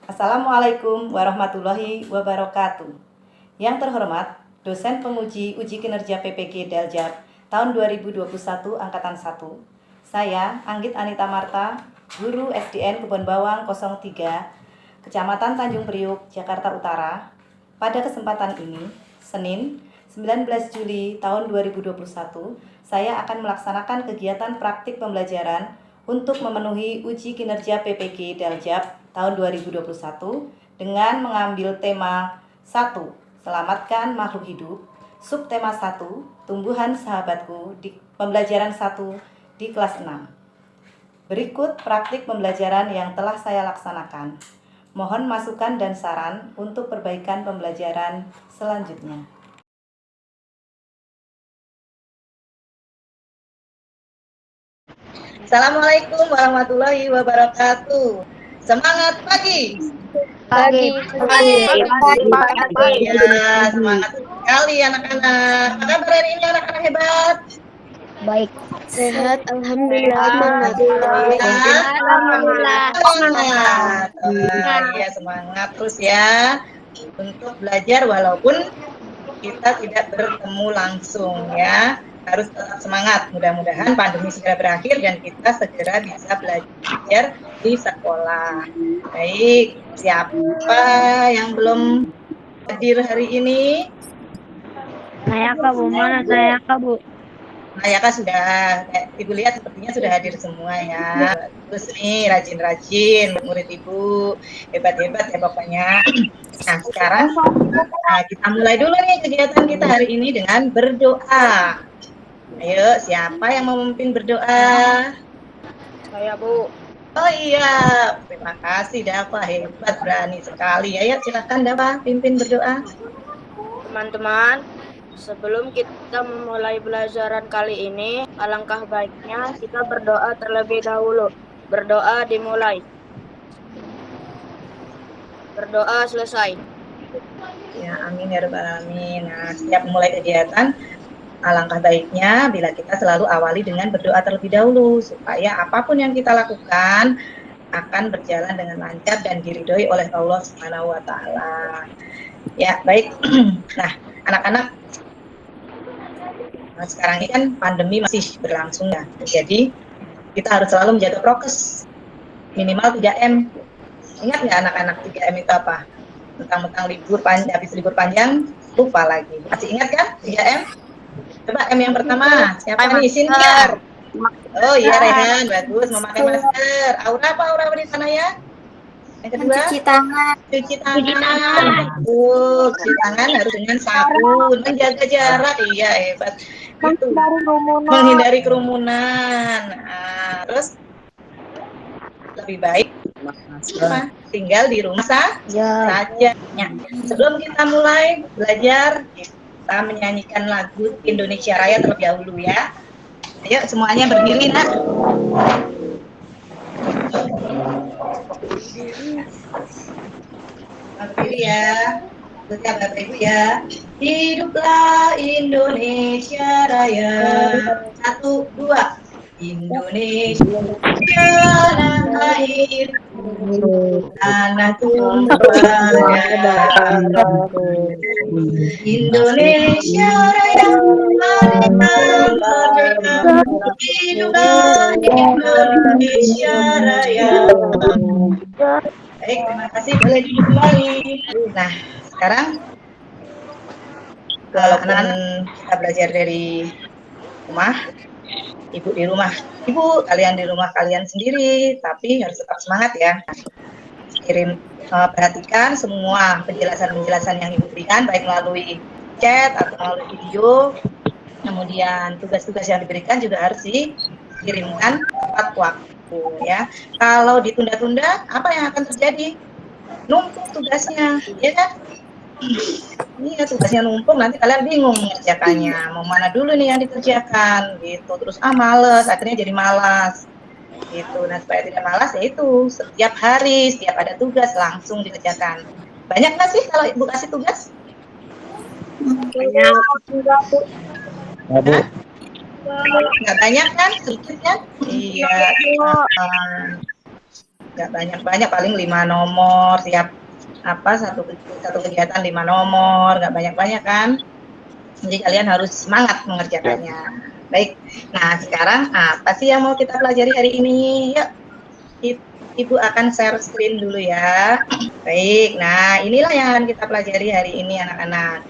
Assalamualaikum warahmatullahi wabarakatuh. Yang terhormat, dosen penguji uji kinerja PPG Daljab tahun 2021 angkatan 1. Saya Anggit Anita Marta, guru SDN Kebon Bawang 03, Kecamatan Tanjung Priuk, Jakarta Utara. Pada kesempatan ini, Senin 19 Juli tahun 2021, saya akan melaksanakan kegiatan praktik pembelajaran untuk memenuhi uji kinerja PPG Daljab tahun 2021 dengan mengambil tema 1. Selamatkan makhluk hidup, subtema 1. Tumbuhan sahabatku di pembelajaran 1 di kelas 6. Berikut praktik pembelajaran yang telah saya laksanakan. Mohon masukan dan saran untuk perbaikan pembelajaran selanjutnya. Assalamualaikum warahmatullahi wabarakatuh. Semangat pagi. Pagi. Ya, semangat sekali anak-anak. Apa kabar hari ini anak-anak hebat? Baik. Sehat, alhamdulillah. Semangat. Ya, semangat terus ya untuk belajar walaupun kita tidak bertemu langsung ya. Harus tetap semangat. Mudah-mudahan pandemi segera berakhir dan kita segera bisa belajar di sekolah. Baik, siapa yang belum hadir hari ini? Saya Kak Bu, mana saya Kak Bu? Nayaka sudah, Ibu lihat sepertinya sudah hadir semua ya. Terus nih rajin-rajin murid Ibu, hebat-hebat ya pokoknya. Nah sekarang kita mulai dulu nih kegiatan kita hari ini dengan berdoa. Ayo siapa yang mau memimpin berdoa? Saya Bu. Oh iya, terima kasih Dava, hebat, berani sekali. Ayo silakan Dava, pimpin berdoa. Teman-teman, sebelum kita memulai pelajaran kali ini, alangkah baiknya kita berdoa terlebih dahulu. Berdoa dimulai. Berdoa selesai. Ya, amin ya rabbal alamin. Nah, setiap memulai kegiatan, alangkah baiknya bila kita selalu awali dengan berdoa terlebih dahulu supaya apapun yang kita lakukan akan berjalan dengan lancar dan diridhoi oleh Allah Subhanahu wa taala. Ya, baik. Nah, anak-anak, sekarang ini kan pandemi masih berlangsung ya. Jadi, kita harus selalu menjaga prokes minimal 3M. Ingat nggak anak-anak 3M itu apa? Mentang-mentang habis libur panjang, lupa lagi. Masih ingat kan 3M? Coba M yang pertama, siapa nih? Sintiar. Oh iya Rehan, bagus, memakai masker. Aura apa Aura di sana ya? Yang kedua, Mencuci tangan. cuci tangan. Cuci tangan harus dengan sabun, menjaga jarak. Iya hebat. Itu. Menghindari kerumunan. Nah, terus lebih baik tinggal di rumah saja. Ya. Sebelum kita mulai belajar, kita menyanyikan lagu Indonesia Raya terlebih dahulu ya. Ayo semuanya berdiri nak. Berdiri ya. Setiap Bapak Ibu ya. Hiduplah Indonesia Raya. 1, 2. Indonesia tanah air, tanah tumpahnya. Indonesia Raya, merdeka, hiduplah Indonesia Raya. Baik, terima kasih. Boleh duduk kembali. Nah, sekarang anak-anak kita belajar dari rumah. Ibu di rumah Ibu, kalian di rumah kalian sendiri, tapi harus tetap semangat ya. Perhatikan semua penjelasan-penjelasan yang Ibu berikan, baik melalui chat atau melalui video. Kemudian tugas-tugas yang diberikan juga harus dikirimkan tepat waktu ya. Kalau ditunda-tunda, apa yang akan terjadi? Numpuk tugasnya, ya kan? Iya, tugasnya numpuk, nanti kalian bingung mengerjakannya. Mau mana dulu nih yang dikerjakan gitu. Terus males, akhirnya jadi malas. Gitu. Nah, supaya tidak malas ya itu setiap hari, setiap ada tugas langsung dikerjakan. Banyak nggak sih kalau Ibu kasih tugas? Banyak. Hah? Nggak banyak kan? Sedikit kan? Iya. Nggak banyak-banyak, paling 5 nomor tiap satu kegiatan 5 nomor, nggak banyak-banyak kan? Jadi kalian harus semangat mengerjakannya. Baik. Nah, sekarang apa sih yang mau kita pelajari hari ini? Yuk, Ibu akan share screen dulu ya. Baik. Nah, inilah yang akan kita pelajari hari ini anak-anak.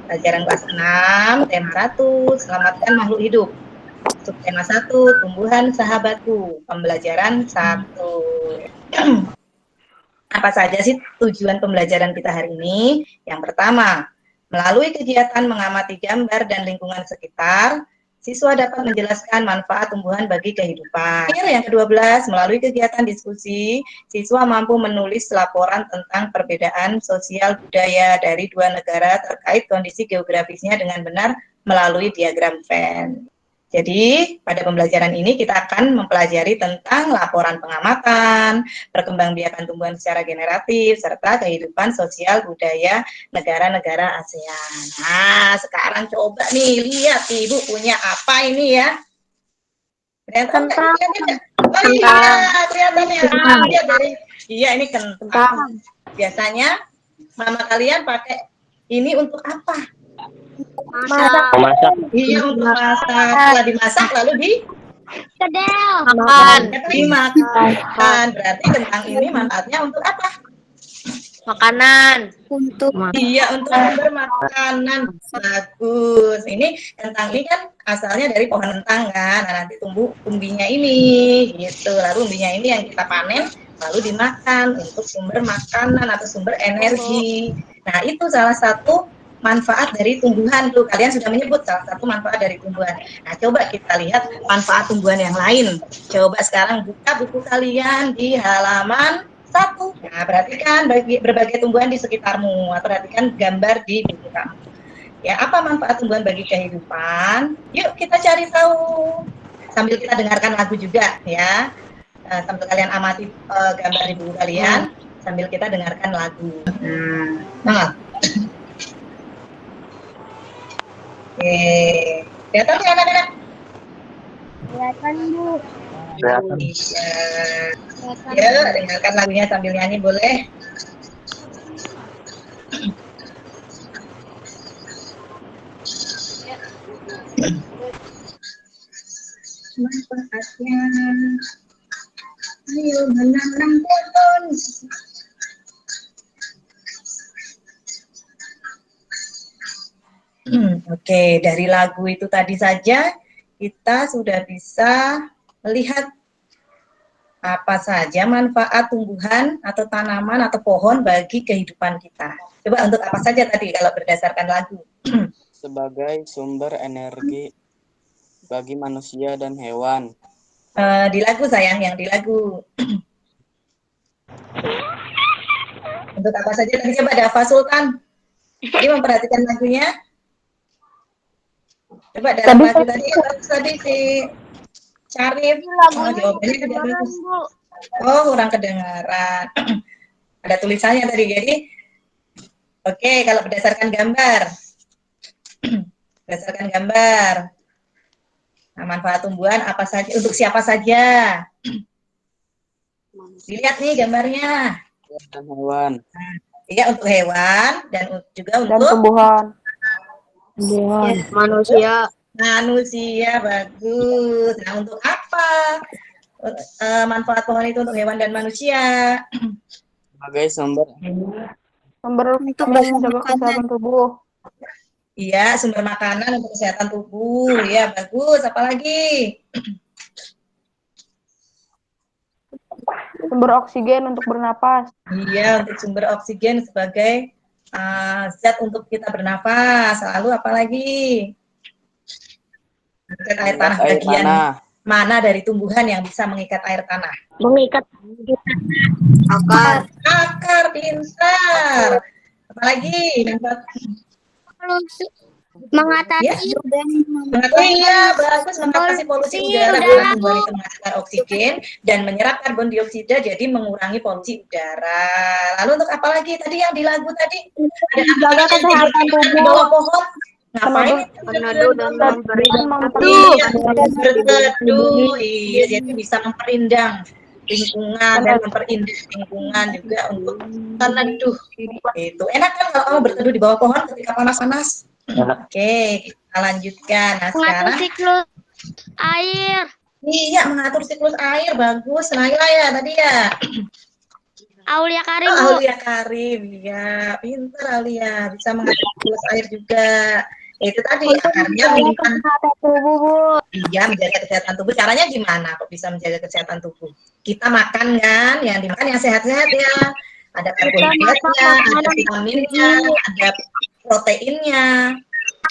Pelajaran kelas 6, tema 1, selamatkan makhluk hidup. Subtema 1, tumbuhan sahabatku. Pembelajaran 1. Apa saja sih tujuan pembelajaran kita hari ini? Yang pertama, melalui kegiatan mengamati gambar dan lingkungan sekitar, siswa dapat menjelaskan manfaat tumbuhan bagi kehidupan. Yang ke-12, melalui kegiatan diskusi, siswa mampu menulis laporan tentang perbedaan sosial budaya dari dua negara terkait kondisi geografisnya dengan benar melalui diagram Venn. Jadi, pada pembelajaran ini kita akan mempelajari tentang laporan pengamatan, perkembangbiakan tumbuhan secara generatif, serta kehidupan sosial budaya negara-negara ASEAN. Nah, sekarang coba nih, lihat Ibu punya apa ini ya? Kelihatan nggak? Oh iya, kelihatan ya. Iya, ini kentang. Biasanya mama kalian pakai ini untuk apa? Masak. Iya, untuk masak. Setelah dimasak lalu dimakan. Berarti kentang ini manfaatnya untuk apa? Makanan. Iya, untuk sumber makanan. Bagus. Ini kentang ini kan asalnya dari pohon kentang kan. Nah, nanti tumbuh umbinya ini gitu. Lalu umbinya ini yang kita panen lalu dimakan untuk sumber makanan atau sumber energi. Nah, itu salah satu manfaat dari tumbuhan tuh. Kalian sudah menyebut salah satu manfaat dari tumbuhan. Nah, coba kita lihat manfaat tumbuhan yang lain. Coba sekarang buka buku kalian di halaman 1. Nah, perhatikan berbagai tumbuhan di sekitarmu. Perhatikan gambar di buku kamu. Ya, apa manfaat tumbuhan bagi kehidupan? Yuk kita cari tahu. Sambil kita dengarkan lagu juga ya. Sambil kalian amati gambar di buku kalian, sambil kita dengarkan lagu. Nah. Oke. Kelihatan nggak anak-anak? Kelihatan, Bu. Iya. Ya, dengarkan lagunya sambil nyanyi boleh. Manfaatnya, ayo menanam pohon. Oke, dari lagu itu tadi saja kita sudah bisa melihat apa saja manfaat tumbuhan atau tanaman atau pohon bagi kehidupan kita. Coba untuk apa saja tadi kalau berdasarkan lagu? Sebagai sumber energi bagi manusia dan hewan. Di lagu sayang, yang di lagu. Untuk apa saja tadi coba Dava Sultan. Jadi memperhatikan lagunya. Coba dalam lagu tadi si Syarif. Oh, jawabannya tidak bagus. Oh, kurang kedengaran. Ada tulisannya tadi. Jadi, oke, kalau berdasarkan gambar. Berdasarkan gambar. Nah, manfaat tumbuhan apa saja, untuk siapa saja? Dilihat nih gambarnya. Dan hewan. Iya, untuk hewan dan juga untuk tumbuhan. Ya, manusia. Manusia, bagus. Nah, untuk apa manfaat pohon itu untuk hewan dan manusia? Sebagai sumber Untuk menjaga kesehatan tubuh. Iya, sumber makanan untuk kesehatan tubuh. Iya, bagus. Apalagi? Sumber oksigen untuk bernapas. Iya, untuk sumber oksigen sebagai zat untuk kita bernafas. Lalu apalagi? Mengikat air tanah. Bagian mana dari tumbuhan yang bisa mengikat air tanah? Mengikat akar. Akar, pintar. Apalagi? Mengatasi Iya, bagus, mengatasi polusi udara. Tumbuhan itu menghasilkan oksigen dan menyerap karbon dioksida, jadi mengurangi polusi udara. Lalu untuk apa lagi tadi yang di lagu tadi? Ada menjaga kesehatan di bawah pohon? Ngapain? Meneduh dan Berteduh. Iya, jadi bisa memperindang lingkungan dan memperindah lingkungan juga untuk meneduh. Itu enak kan kalau kamu berteduh di bawah pohon ketika panas-panas? Oke, kita lanjutkan. Nah, sekarang siklus air. iya, mengatur siklus air bagus. Naila ya tadi ya. Aulia Karim, Oh, Aulia Karim, ya pintar Aulia, bisa mengatur siklus air juga. Itu tadi akarnya menyimpan tubuh, iya menjaga kesehatan tubuh. Caranya gimana kok bisa menjaga kesehatan tubuh? Kita makan kan, yang dimakan yang sehat-sehat ya. Ada karbohidratnya, ada vitaminnya, ada proteinnya.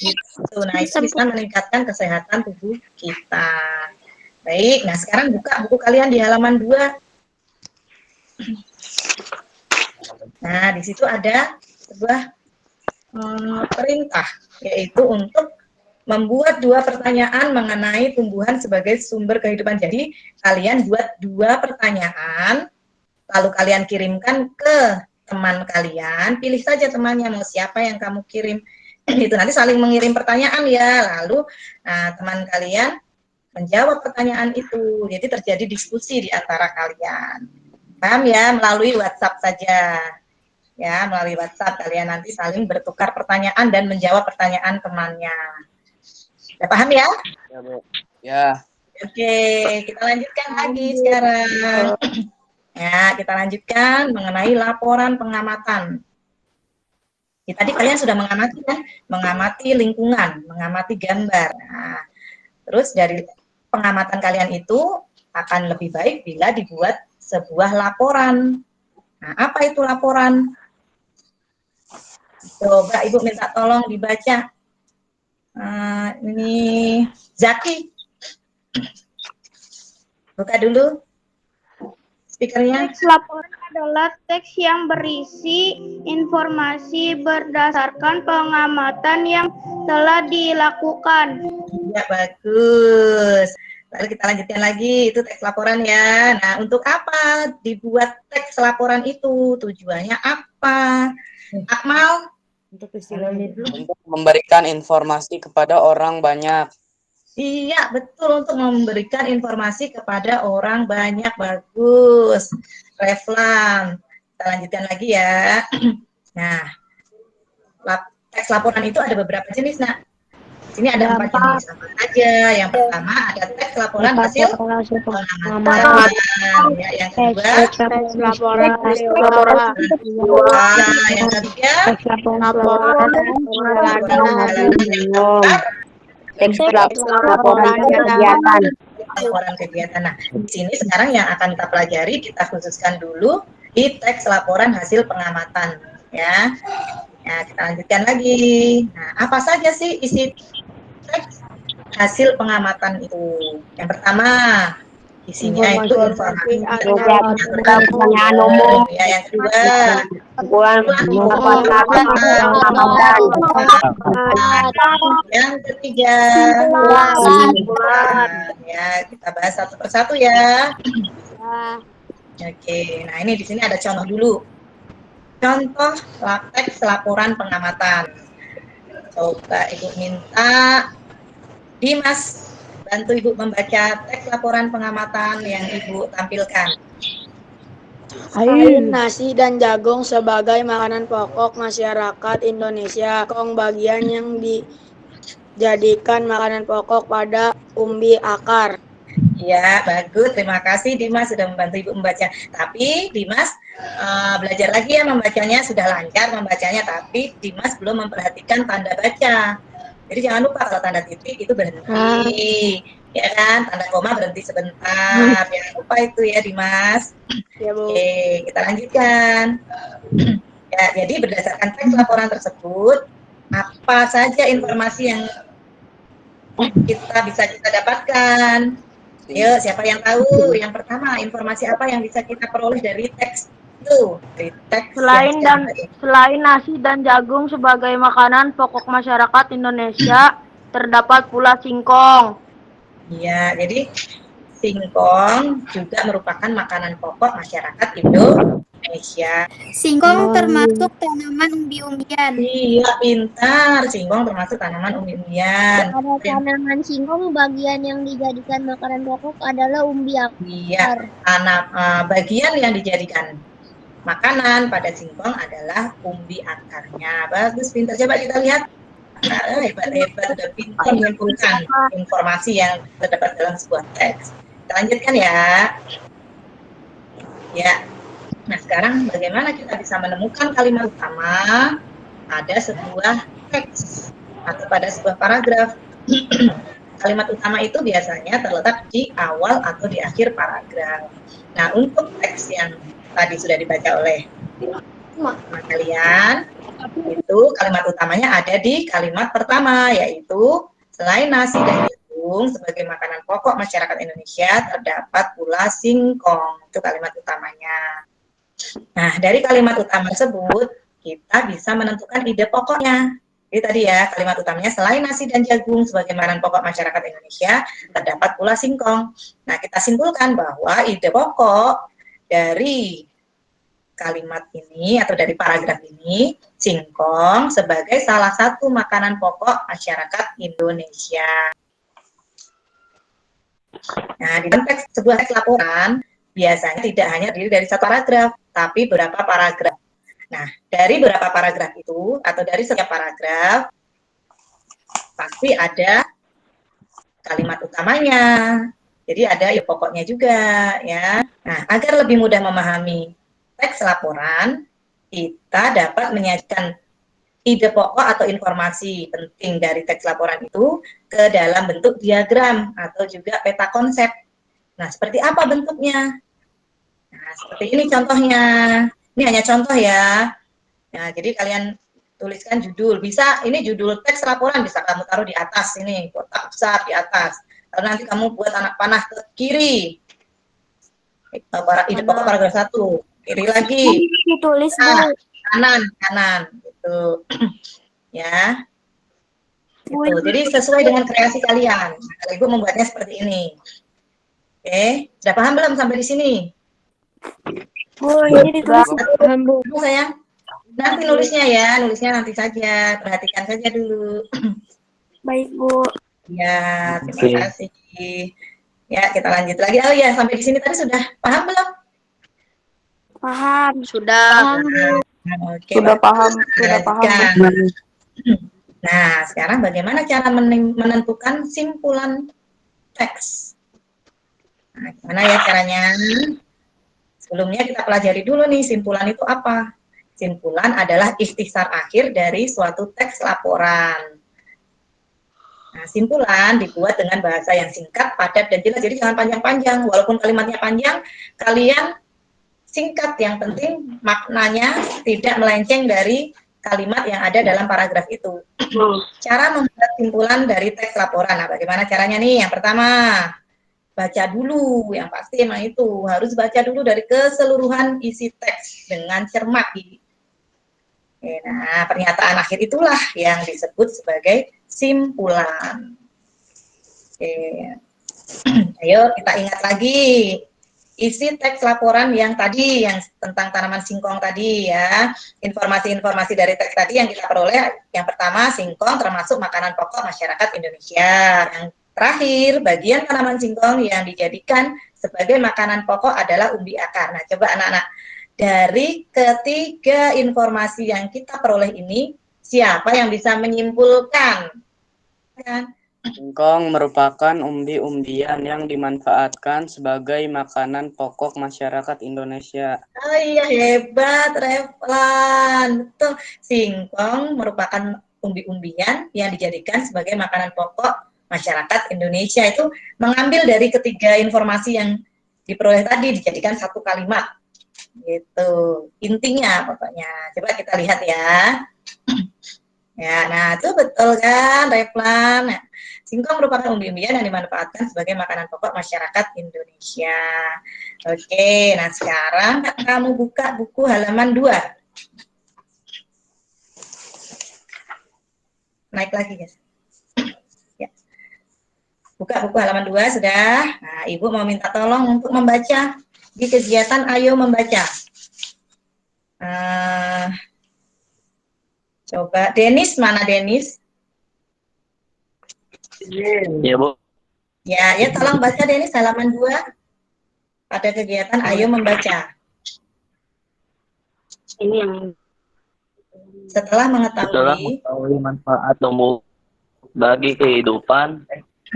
Gitu. Nah, itu bisa meningkatkan kesehatan tubuh kita. Baik, nah sekarang buka buku kalian di halaman 2. Nah, di situ ada sebuah perintah, yaitu untuk membuat 2 pertanyaan mengenai tumbuhan sebagai sumber kehidupan. Jadi, kalian buat 2 pertanyaan, lalu kalian kirimkan ke teman kalian, pilih saja temannya, mau siapa yang kamu kirim. Itu nanti saling mengirim pertanyaan ya, lalu teman kalian menjawab pertanyaan itu. Jadi terjadi diskusi di antara kalian. Paham ya? Melalui WhatsApp saja. Ya, melalui WhatsApp kalian nanti saling bertukar pertanyaan dan menjawab pertanyaan temannya. Sudah paham ya? Ya, Bu. Ya. Oke, kita lanjutkan lagi sekarang. Ya, kita lanjutkan mengenai laporan pengamatan. Ya, tadi kalian sudah mengamati kan? Mengamati lingkungan, mengamati gambar. Nah, terus dari pengamatan kalian itu akan lebih baik bila dibuat sebuah laporan. Nah, apa itu laporan? Coba Ibu minta tolong dibaca. Ini Zaki. Buka dulu speakernya. Teks laporan adalah teks yang berisi informasi berdasarkan pengamatan yang telah dilakukan. Ya, bagus. Lalu kita lanjutkan lagi, itu teks laporan ya. Nah, untuk apa dibuat teks laporan itu? Tujuannya apa? Akmal? Untuk memberikan informasi kepada orang banyak. Iya, betul, untuk memberikan informasi kepada orang banyak. Bagus. Reflan. Kita lanjutkan lagi ya. Nah, teks laporan itu ada beberapa jenis, nak. Sini ada 4 jenis apa aja. Yang pertama ada teks laporan hasil pengamatan. Ya, yang kedua teks laporan yang ketiga laporan teks laporan kegiatan. Laporan kegiatan. Nah, di sini sekarang yang akan kita pelajari, kita khususkan dulu di teks laporan hasil pengamatan, ya. Ya, kita lanjutkan lagi. Nah, apa saja sih isi teks hasil pengamatan itu? Yang pertama, isinya itu informasi pertanyaan umum. Ya, yang kedua, yang ketiga, ya, kita bahas satu persatu ya. Oke, nah ini di sini ada contoh dulu. Contoh teks laporan pengamatan. Coba Ibu minta Dimas bantu Ibu membaca teks laporan pengamatan yang Ibu tampilkan. Air, nasi dan jagung sebagai makanan pokok masyarakat Indonesia. Kong bagian yang dijadikan makanan pokok pada umbi akar. Ya, bagus. Terima kasih Dimas sudah membantu Ibu membaca. Tapi Dimas belajar lagi ya membacanya, sudah lancar membacanya, tapi Dimas belum memperhatikan tanda baca. Jadi jangan lupa kalau tanda titik itu berhenti. Ya kan, tanda koma berhenti sebentar. Jangan lupa itu ya Dimas. Ya, Bu. Oke, kita lanjutkan. Ya, jadi berdasarkan teks laporan tersebut, apa saja informasi yang bisa kita dapatkan? Ayo, siapa yang tahu? Yang pertama, informasi apa yang bisa kita peroleh dari teks itu? Dari teks Selain nasi dan jagung sebagai makanan pokok masyarakat Indonesia, terdapat pula singkong. Iya, jadi singkong juga merupakan makanan pokok masyarakat Indonesia. Indonesia. Singkong termasuk tanaman umbi-umbian. Iya, pintar. Singkong termasuk tanaman umbi-umbian. Pada tanaman singkong, bagian yang dijadikan makanan pokok adalah umbi akar. Iya, bagian yang dijadikan makanan pada singkong adalah umbi akarnya. Bagus, pintar. Coba kita lihat. Hebat-hebat, udah pintar menyimpulkan informasi yang terdapat dalam sebuah teks. Kita lanjutkan ya. Ya. Nah, sekarang bagaimana kita bisa menemukan kalimat utama pada sebuah teks atau pada sebuah paragraf? Kalimat utama itu biasanya terletak di awal atau di akhir paragraf. Nah, untuk teks yang tadi sudah dibaca oleh kalian, itu kalimat utamanya ada di kalimat pertama, yaitu selain nasi dan jagung sebagai makanan pokok masyarakat Indonesia, terdapat pula singkong. Itu kalimat utamanya. Nah, dari kalimat utama tersebut, kita bisa menentukan ide pokoknya. Jadi tadi ya, kalimat utamanya selain nasi dan jagung sebagai makanan pokok masyarakat Indonesia, terdapat pula singkong. Nah, kita simpulkan bahwa ide pokok dari kalimat ini atau dari paragraf ini, singkong sebagai salah satu makanan pokok masyarakat Indonesia. Nah, di dalam sebuah teks laporan, biasanya tidak hanya terdiri dari satu paragraf, tapi beberapa paragraf. Nah, dari beberapa paragraf itu, atau dari setiap paragraf, pasti ada kalimat utamanya. Jadi ada ya pokoknya juga, ya. Nah, agar lebih mudah memahami teks laporan, kita dapat menyajikan ide pokok atau informasi penting dari teks laporan itu ke dalam bentuk diagram atau juga peta konsep. Nah, seperti apa bentuknya? Nah, seperti ini contohnya. Ini hanya contoh ya. Nah, jadi kalian tuliskan judul. Bisa, ini judul teks laporan bisa kamu taruh di atas ini, kotak besar di atas. Lalu nanti kamu buat anak panah ke kiri. Ide pokok paragraf 1. Kiri lagi. Ditulis nah, kanan gitu. Ya. Gitu. Jadi sesuai dengan kreasi kalian. Nah, Ibu membuatnya seperti ini. Oke, sudah paham belum sampai di sini? Bu, ini ditulis. Paham, Bu. Sayang. Nanti nulisnya ya, nulisnya nanti saja. Perhatikan saja dulu. Baik, Bu. Ya, terima kasih. Ya, kita lanjut lagi. Oh ya, sampai di sini tadi sudah paham belum? Paham. Sudah. Oke, Sudah paham, lanjutkan. Nah, sekarang bagaimana cara menentukan simpulan teks? Nah, gimana ya caranya? Sebelumnya kita pelajari dulu nih, simpulan itu apa? Simpulan adalah ikhtisar akhir dari suatu teks laporan. Nah, simpulan dibuat dengan bahasa yang singkat, padat, dan jelas. Jadi jangan panjang-panjang. Walaupun kalimatnya panjang, kalian singkat. Yang penting maknanya tidak melenceng dari kalimat yang ada dalam paragraf itu. Cara membuat simpulan dari teks laporan. Nah, bagaimana caranya nih? Yang pertama, baca dulu. Yang pasti emang itu. Harus baca dulu dari keseluruhan isi teks dengan cermat. Nah, pernyataan akhir itulah yang disebut sebagai simpulan. Oke. Ayo kita ingat lagi isi teks laporan yang tadi, yang tentang tanaman singkong tadi ya. Informasi-informasi dari teks tadi yang kita peroleh, yang pertama singkong termasuk makanan pokok masyarakat Indonesia. Yang terakhir, bagian tanaman singkong yang dijadikan sebagai makanan pokok adalah umbi akar. Nah, coba anak-anak, dari ketiga informasi yang kita peroleh ini, siapa yang bisa menyimpulkan? Singkong merupakan umbi-umbian yang dimanfaatkan sebagai makanan pokok masyarakat Indonesia. Oh iya, hebat, Reflan. Betul. Singkong merupakan umbi-umbian yang dijadikan sebagai makanan pokok masyarakat Indonesia. Itu mengambil dari ketiga informasi yang diperoleh tadi, dijadikan satu kalimat. Gitu. Intinya pokoknya. Coba kita lihat ya. Ya, nah itu betul kan, Reflan. Nah, singkong merupakan umbi-umbian yang dimanfaatkan sebagai makanan pokok masyarakat Indonesia. Oke, nah sekarang kamu buka buku halaman 2. Naik lagi, guys. Ya. Buka buku halaman 2 sudah. Nah, Ibu mau minta tolong untuk membaca di kegiatan Ayo Membaca. Eh, coba Denis, mana Denis? Ya, Bu. Ya, tolong baca Denis halaman 2 pada kegiatan Ayo Membaca. Ini yang Setelah Setelah mengetahui mengetahui manfaat tumbuh bagi kehidupan,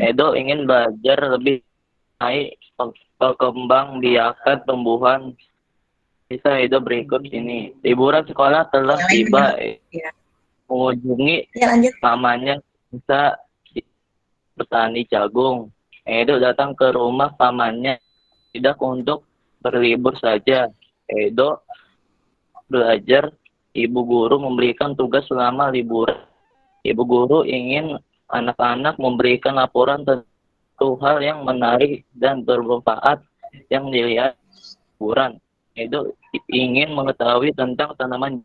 Edo ingin belajar lebih naik berkembang biakan tumbuhan. Bisa Edo berikut ini. Liburan sekolah telah yang lain tiba. ya. Mengunjungi Ya, lanjut. pamannya bisa petani jagung. Edo datang ke rumah pamannya tidak untuk berlibur saja. Edo belajar. Ibu guru memberikan tugas selama liburan. Ibu guru ingin anak-anak memberikan laporan satu hal yang menarik dan bermanfaat yang dilihat liburan. Edo ingin mengetahui tentang tanaman,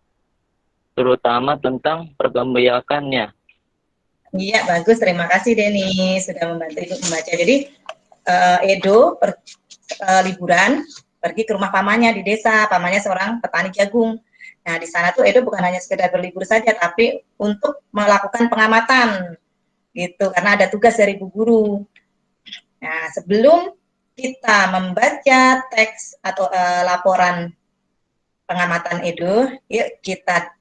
terutama tentang perkembangannya. Iya, bagus. Terima kasih Denny sudah membantu Ibu membaca. Jadi Edo liburan pergi ke rumah pamannya di desa. Pamannya seorang petani jagung. Nah, di sana tuh Edo bukan hanya sekedar berlibur saja, tapi untuk melakukan pengamatan gitu, karena ada tugas dari ibu guru. Nah, sebelum kita membaca teks atau laporan pengamatan Edo, yuk kita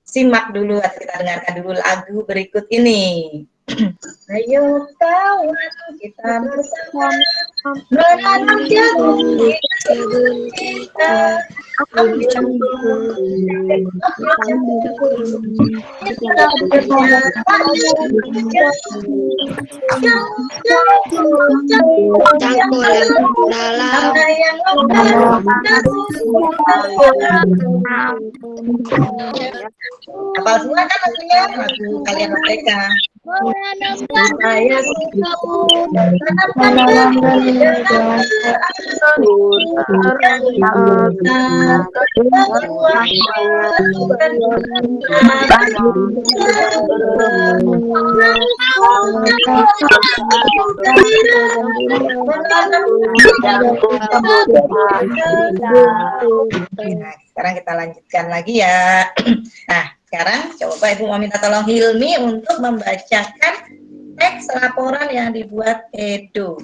simak dulu atau kita dengarkan dulu lagu berikut ini. Ayo kawan, kita bersama menanam jagung kita. Hafal semua kan lagunya? Lagu kalian mereka. Saya sekarang kita lanjutkan lagi ya. Nah, sekarang coba Ibu mau minta tolong Hilmi untuk membacakan teks laporan yang dibuat Edo.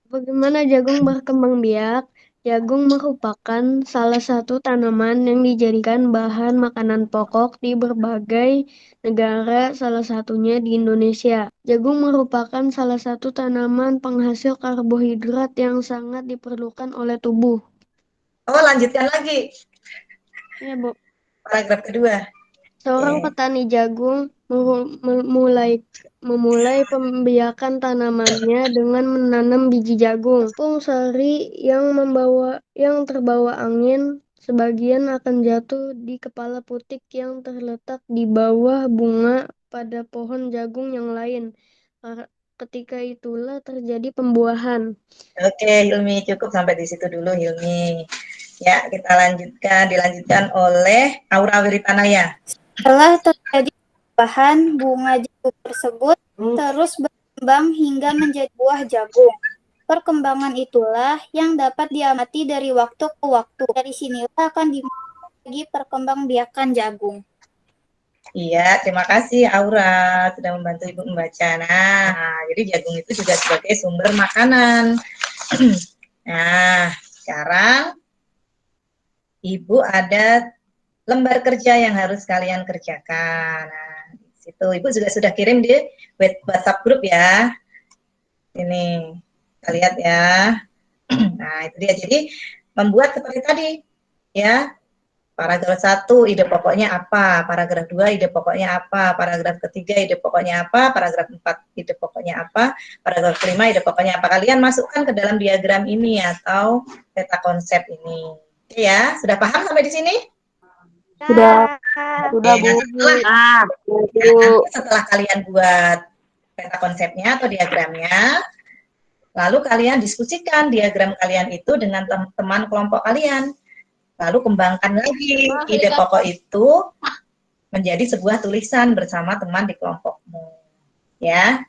Bagaimana jagung berkembang biak? Jagung merupakan salah satu tanaman yang dijadikan bahan makanan pokok di berbagai negara, salah satunya di Indonesia. Jagung merupakan salah satu tanaman penghasil karbohidrat yang sangat diperlukan oleh tubuh. Oh, lanjutkan lagi. Ya, Bu. Paragraf kedua. Seorang petani jagung memulai pembiakan tanamannya dengan menanam biji jagung. Tepung sari yang terbawa angin sebagian akan jatuh di kepala putik yang terletak di bawah bunga pada pohon jagung yang lain. Ketika itulah terjadi pembuahan. Oke, Hilmi, cukup sampai di situ dulu, Hilmi. Ya, kita dilanjutkan oleh Aura Wiritanaya. Setelah terjadi perubahan, bunga jagung tersebut terus berkembang hingga menjadi buah jagung. Perkembangan itulah yang dapat diamati dari waktu ke waktu. Dari sinilah akan dimulai perkembangbiakan jagung. Iya, terima kasih Aura sudah membantu Ibu membaca. Nah, jadi jagung itu juga sebagai sumber makanan. Nah, sekarang Ibu ada lembar kerja yang harus kalian kerjakan. Nah, di situ Ibu juga sudah kirim di WhatsApp grup ya. Ini, kita lihat ya. Nah, itu dia. Jadi, membuat seperti tadi, ya. Paragraf 1, ide pokoknya apa? Paragraf 2, ide pokoknya apa? Paragraf ketiga, ide pokoknya apa? Paragraf 4, ide pokoknya apa? Paragraf 5, ide pokoknya apa? Kalian masukkan ke dalam diagram ini atau peta konsep ini. Oke ya, sudah paham sampai di sini? Sudah, Bu. Setelah kalian buat peta konsepnya atau diagramnya, lalu kalian diskusikan diagram kalian itu dengan teman kelompok kalian. Lalu kembangkan lagi ide pokok itu menjadi sebuah tulisan bersama teman di kelompokmu. Ya.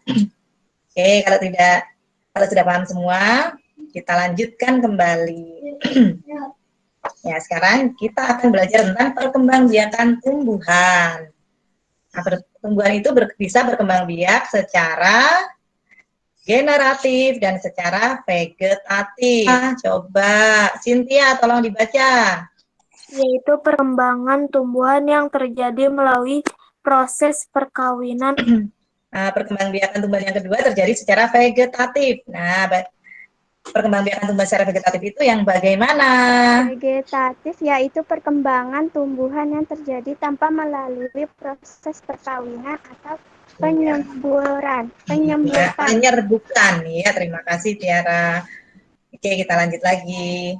Oke, kalau sudah paham semua, kita lanjutkan kembali. Ya, sekarang kita akan belajar tentang perkembangbiakan tumbuhan. Nah, tumbuhan itu bisa berkembang biak secara generatif dan secara vegetatif. Coba, Cynthia tolong dibaca. Yaitu perkembangan tumbuhan yang terjadi melalui proses perkawinan. Nah, perkembangbiakan tumbuhan yang kedua terjadi secara vegetatif. Nah, perkembangbiakan tumbuhan secara vegetatif itu yang bagaimana? Vegetatif yaitu perkembangan tumbuhan yang terjadi tanpa melalui proses perkawinan atau penyemburan. Penyerbukan. Ya, terima kasih Tiara. Oke, kita lanjut lagi.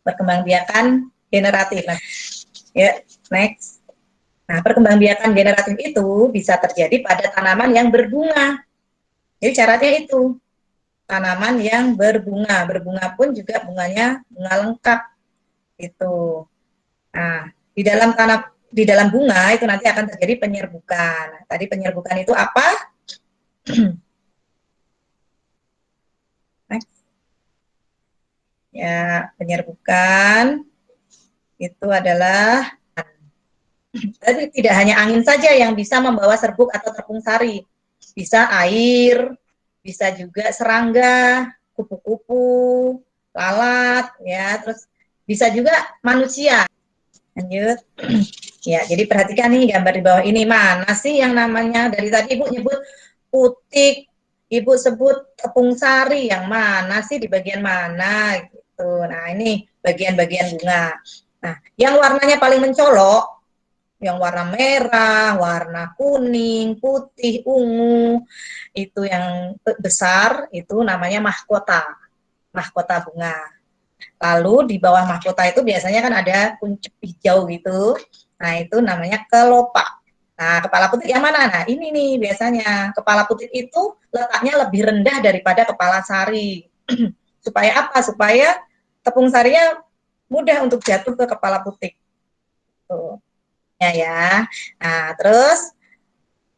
Perkembangbiakan generatif. Nah, ya, next. Nah, perkembangbiakan generatif itu bisa terjadi pada tanaman yang berbunga. Jadi caranya itu. Tanaman yang berbunga. Berbunga pun juga bunganya bunga lengkap. Itu. Nah, di dalam bunga itu nanti akan terjadi penyerbukan. Nah, tadi penyerbukan itu apa? Next. Ya, penyerbukan itu adalah jadi tidak hanya angin saja yang bisa membawa serbuk atau tepung sari. Bisa air, bisa juga serangga, kupu-kupu, lalat, ya, terus bisa juga manusia. Lanjut. Ya, jadi perhatikan nih gambar di bawah ini. Mana sih yang namanya, dari tadi Ibu nyebut putik, Ibu sebut tepung sari, yang mana sih, di bagian mana gitu. Nah, ini bagian-bagian bunga. Nah, yang warnanya paling mencolok, yang warna merah, warna kuning, putih, ungu, itu yang besar, itu namanya mahkota. Mahkota bunga. Lalu di bawah mahkota itu biasanya kan ada kuncup hijau gitu. Nah, itu namanya kelopak. Nah, kepala putik yang mana? Nah, ini nih biasanya. Kepala putik itu letaknya lebih rendah daripada kepala sari. Supaya apa? Supaya tepung sarinya mudah untuk jatuh ke kepala putik. Tuh. Ya. Nah, terus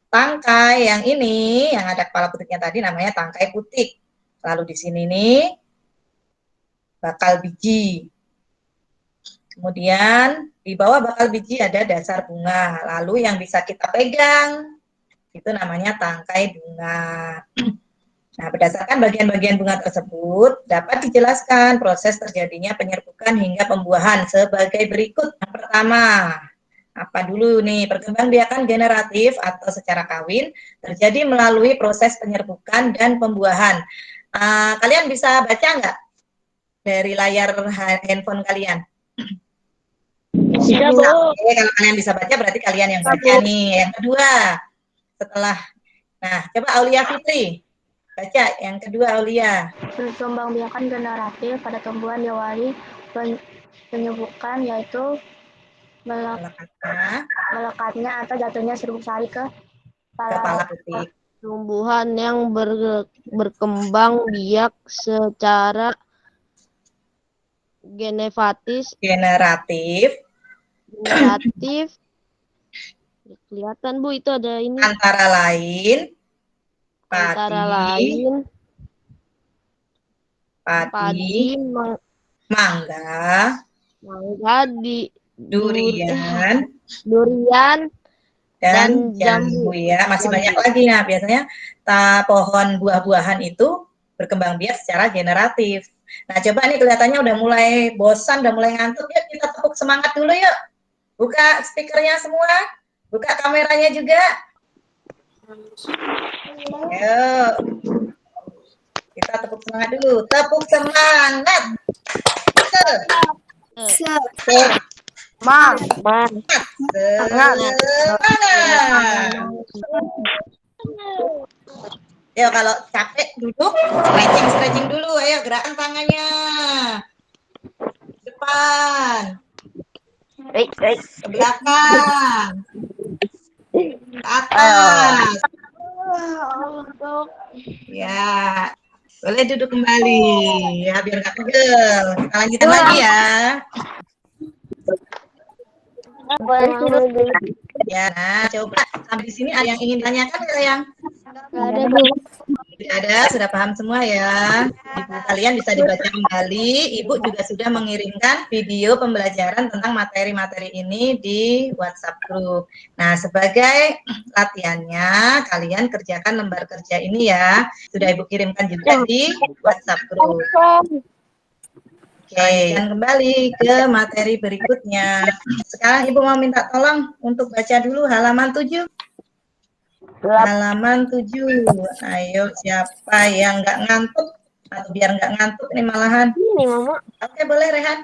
tangkai yang ini, yang ada kepala putiknya tadi namanya tangkai putik. Lalu di sini nih bakal biji. Kemudian di bawah bakal biji ada dasar bunga. Lalu yang bisa kita pegang itu namanya tangkai bunga. Nah, berdasarkan bagian-bagian bunga tersebut dapat dijelaskan proses terjadinya penyerbukan hingga pembuahan sebagai berikut. Yang pertama, apa dulu nih? Perkembangbiakan generatif atau secara kawin terjadi melalui proses penyerbukan dan pembuahan. Kalian bisa baca nggak dari layar handphone kalian? Bisa, Bu. Oke, kalau kalian bisa baca berarti kalian yang baca nih. Yang kedua, setelah, nah coba Aulia Fitri baca yang kedua. Aulia. Perkembangbiakan generatif pada tumbuhan diawali penyerbukan yaitu melekatnya atau jatuhnya serbuk sari ke Kepala putik. Tumbuhan yang berkembang biak secara generatif kelihatan, Bu, itu ada ini antara lain padi, mangga, durian dan jambu ya. Masih banyak lagi. Nah, biasanya pohon buah-buahan itu berkembang biak secara generatif. Nah, coba nih kelihatannya udah mulai bosan, udah mulai ngantuk. Yuk kita tepuk semangat dulu yuk. Buka speakernya semua. Buka kameranya juga. Yuk. Kita tepuk semangat dulu. Tepuk semangat. Semangat. Yuk, kalau capek duduk, stretching dulu. Ayo, gerakan tangannya. Depan. Ke belakang. Ke atas. Ya. Boleh duduk kembali. Ya, biar nggak pegel. Kita lanjutin lagi ya. Ya, nah, coba sampai di sini ada yang ingin tanyakan nggak, yang? Nggak ada, Bu. Ada, sudah paham semua ya. Ibu kalian bisa dibaca kembali. Ibu juga sudah mengirimkan video pembelajaran tentang materi-materi ini di WhatsApp group. Nah, sebagai latihannya, kalian kerjakan lembar kerja ini ya. Sudah Ibu kirimkan juga di WhatsApp group. Oke, dan kembali ke materi berikutnya. Sekarang Ibu mau minta tolong untuk baca dulu halaman 7. Halaman 7. Ayo, siapa yang nggak ngantuk? Atau biar nggak ngantuk nih malahan. Ini, Mama. Oke, boleh Rehan.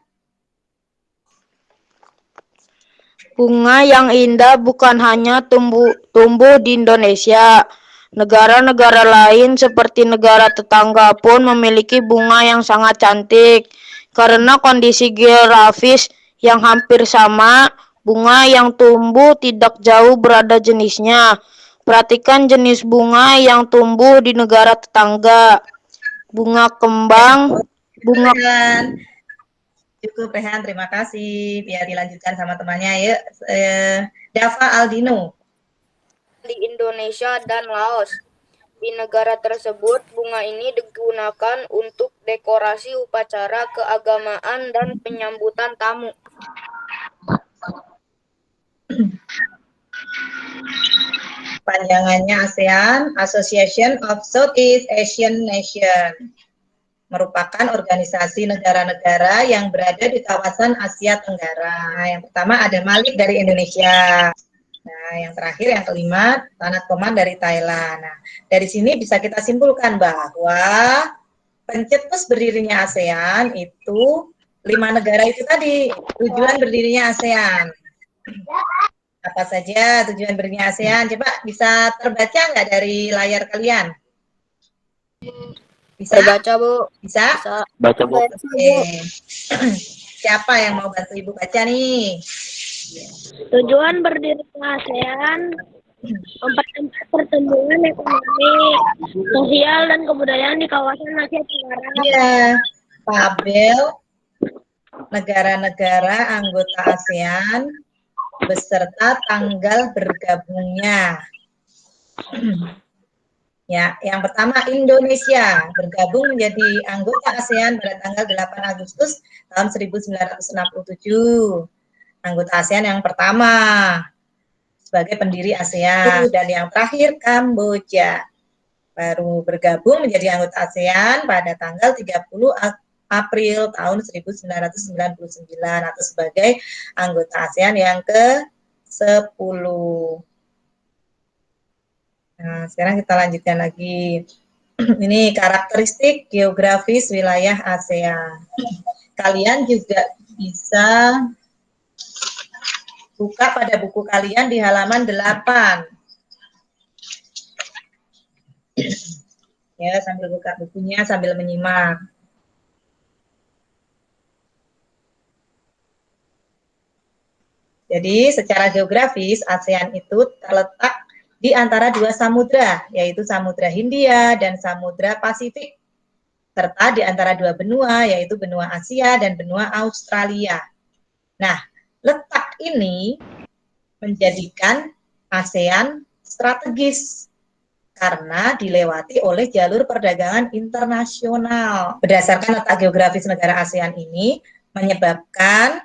Bunga yang indah bukan hanya tumbuh di Indonesia. Negara-negara lain seperti negara tetangga pun memiliki bunga yang sangat cantik. Karena kondisi geografis yang hampir sama, bunga yang tumbuh tidak jauh berada jenisnya. Perhatikan jenis bunga yang tumbuh di negara tetangga. Bunga kembang, bunga Rehan. Cukup Rehan, terima kasih. Biar dilanjutkan sama temannya ya. Dava Aldino. di Indonesia dan Laos. Di negara tersebut, bunga ini digunakan untuk dekorasi upacara keagamaan dan penyambutan tamu. Panjangannya ASEAN, Association of Southeast Asian Nation. Merupakan organisasi negara-negara yang berada di kawasan Asia Tenggara. Yang pertama ada Malik dari Indonesia. Nah, yang terakhir, yang kelima, Tanat Koman dari Thailand. Nah, dari sini bisa kita simpulkan bahwa pencetus berdirinya ASEAN itu 5 negara itu tadi, tujuan berdirinya ASEAN. Apa saja tujuan berdirinya ASEAN? Coba bisa terbaca nggak dari layar kalian? Bisa? Baca, Bu. Bisa? Baca, Bu. Oke. Siapa yang mau bantu Ibu baca nih? Tujuan berdirinya ASEAN mempercepat pertumbuhan ekonomi, sosial, dan kebudayaan di kawasan Asia Tenggara. Iya, tabel negara-negara anggota ASEAN beserta tanggal bergabungnya. Ya, yang pertama Indonesia bergabung menjadi anggota ASEAN pada tanggal 8 Agustus tahun 1967. Anggota ASEAN yang pertama sebagai pendiri ASEAN. Dan yang terakhir Kamboja baru bergabung menjadi anggota ASEAN pada tanggal 30 April tahun 1999 atau sebagai anggota ASEAN yang ke-10. Nah, sekarang kita lanjutkan lagi. Ini karakteristik geografis wilayah ASEAN. Kalian juga bisa buka pada buku kalian di halaman 8. Ya, sambil buka bukunya, sambil menyimak. Jadi, secara geografis, ASEAN itu terletak di antara 2 samudra, yaitu Samudra Hindia dan Samudra Pasifik, serta di antara 2 benua, yaitu benua Asia dan benua Australia. Nah, letak ini menjadikan ASEAN strategis karena dilewati oleh jalur perdagangan internasional. Berdasarkan letak geografis negara ASEAN ini menyebabkan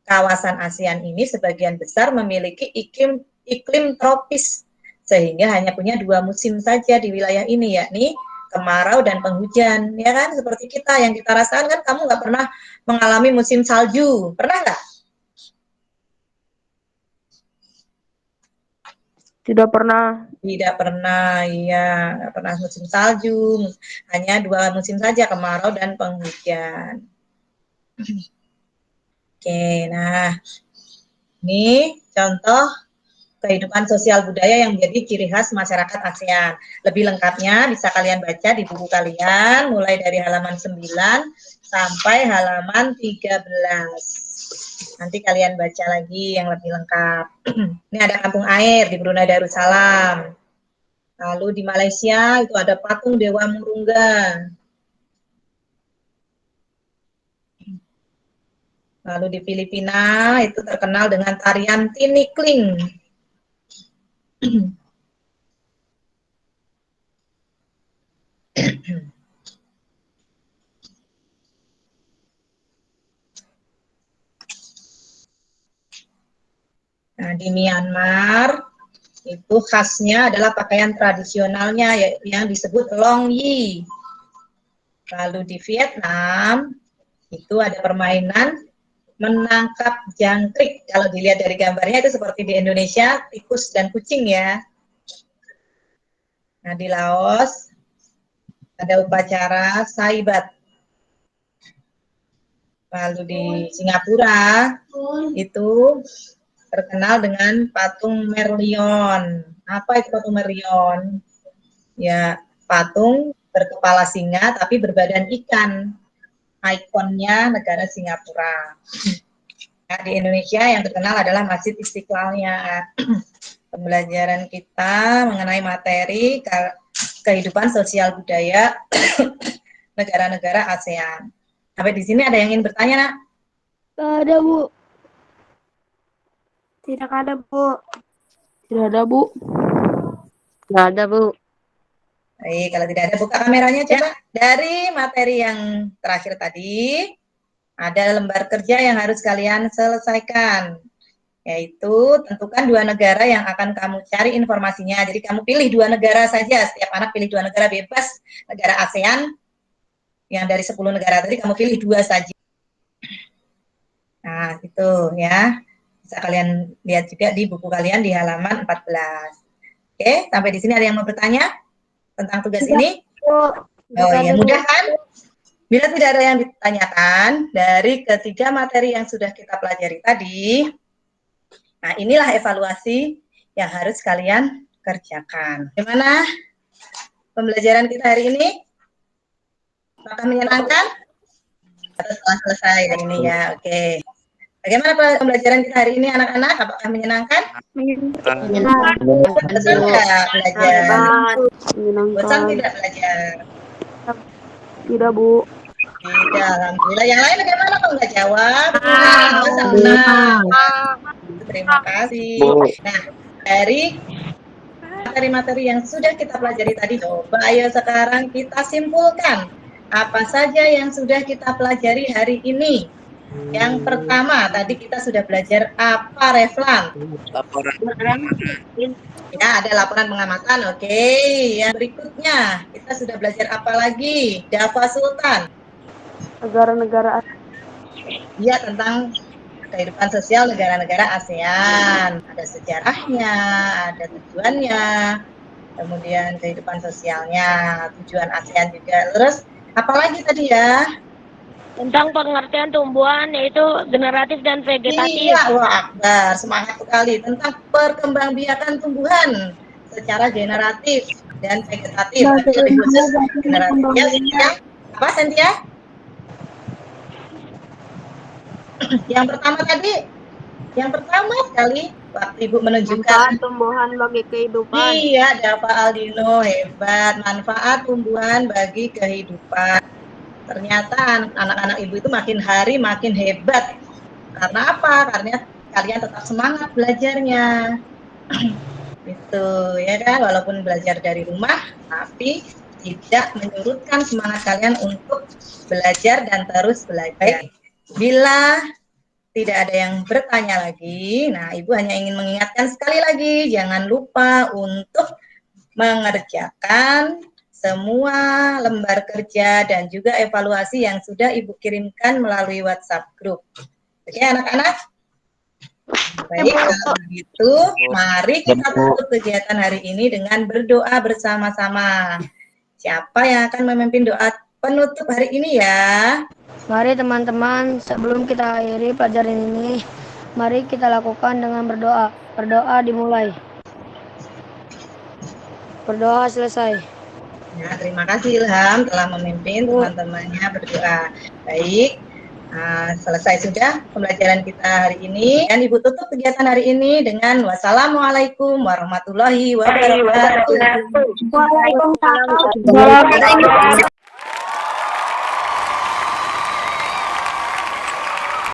kawasan ASEAN ini sebagian besar memiliki iklim tropis, sehingga hanya punya 2 musim saja di wilayah ini, yakni kemarau dan penghujan. Ya kan, seperti kita yang kita rasakan kan, kamu nggak pernah mengalami musim salju, pernah nggak? Tidak pernah. Tidak pernah, iya, nggak pernah musim salju, hanya 2 musim saja, kemarau dan penghujan. Oke, nah ini contoh kehidupan sosial budaya yang menjadi ciri khas masyarakat ASEAN. Lebih lengkapnya bisa kalian baca di buku kalian, mulai dari halaman 9 sampai halaman 13. Nanti kalian baca lagi yang lebih lengkap. Ini ada kampung air di Brunei Darussalam. Lalu di Malaysia itu ada patung Dewa Murungga. Lalu di Filipina itu terkenal dengan tarian tinikling. Nah, di Myanmar itu khasnya adalah pakaian tradisionalnya yang disebut long yi. Lalu di Vietnam itu ada permainan menangkap jangkrik. Kalau dilihat dari gambarnya itu seperti di Indonesia, tikus dan kucing ya. Nah, di Laos ada upacara Saibat. Lalu di Singapura itu terkenal dengan patung Merlion. Apa itu patung Merlion? Ya, patung berkepala singa tapi berbadan ikan. Ikonnya negara Singapura. Nah, di Indonesia yang terkenal adalah Masjid Istiqlalnya. Pembelajaran kita mengenai materi kehidupan sosial budaya negara-negara ASEAN. Sampai di sini ada yang ingin bertanya, Nak? Tidak ada, Bu. Tidak ada, Bu. Tidak ada, Bu. Tidak ada, Bu. Baik, kalau tidak ada, buka kameranya coba. Dari materi yang terakhir tadi, ada lembar kerja yang harus kalian selesaikan. Yaitu, tentukan 2 negara yang akan kamu cari informasinya. Jadi, kamu pilih 2 negara saja. Setiap anak pilih 2 negara bebas. Negara ASEAN, yang dari 10 negara tadi, kamu pilih 2 saja. Nah, itu ya. Bisa kalian lihat juga di buku kalian di halaman 14. Oke, sampai di sini ada yang mau bertanya tentang tugas ini? Oh ya, mudah kan? Bila tidak ada yang ditanyakan dari ketiga materi yang sudah kita pelajari tadi, nah inilah evaluasi yang harus kalian kerjakan. Gimana pembelajaran kita hari ini? Apakah menyenangkan? Atau setelah selesai dari ini ya? Oke. Bagaimana pembelajaran kita hari ini anak-anak? Apakah menyenangkan? Menyenangkan. Bosan tidak belajar? Bosan tidak belajar? Tidak, Bu. Tidak, alhamdulillah. Yang lain bagaimana kok nggak jawab? Terima kasih. Nah, dari materi-materi yang sudah kita pelajari tadi, coba ayo sekarang kita simpulkan apa saja yang sudah kita pelajari hari ini. Yang pertama, tadi kita sudah belajar apa, Reflan? Laporan. Ya, ada laporan pengamatan. Oke, yang berikutnya kita sudah belajar apa lagi? Dava Sultan. Negara-negara Ya, tentang kehidupan sosial negara-negara ASEAN. Ada sejarahnya, ada tujuannya, kemudian kehidupan sosialnya, tujuan ASEAN juga. Terus, apa lagi tadi ya? Tentang pengertian tumbuhan yaitu generatif dan vegetatif. Iya, wah Akbar, semangat sekali. Tentang perkembangbiakan tumbuhan secara generatif dan vegetatif. Lebih khusus generatifnya, Cynthia. Apa, Cynthia? Yang pertama tadi, yang pertama sekali waktu Ibu menunjukkan manfaat tumbuhan bagi kehidupan. Iya, Dava Aldino, hebat. Manfaat tumbuhan bagi kehidupan. Ternyata anak-anak Ibu itu makin hari makin hebat. Karena apa? Karena kalian tetap semangat belajarnya. Itu ya kan, walaupun belajar dari rumah, tapi tidak menyurutkan semangat kalian untuk belajar dan terus belajar. Bila tidak ada yang bertanya lagi, nah Ibu hanya ingin mengingatkan sekali lagi, jangan lupa untuk mengerjakan semua lembar kerja dan juga evaluasi yang sudah Ibu kirimkan melalui WhatsApp group. Oke anak-anak? Baik, kalau begitu mari kita tutup kegiatan hari ini dengan berdoa bersama-sama. Siapa yang akan memimpin doa penutup hari ini ya? Mari teman-teman, sebelum kita akhiri pelajaran ini, mari kita lakukan dengan berdoa. Berdoa dimulai. Berdoa selesai. Ya, terima kasih Ilham telah memimpin teman-temannya berdoa. Baik, selesai sudah pembelajaran kita hari ini. Dan Ibu tutup kegiatan hari ini dengan wassalamualaikum warahmatullahi wabarakatuh. Waalaikumsalam.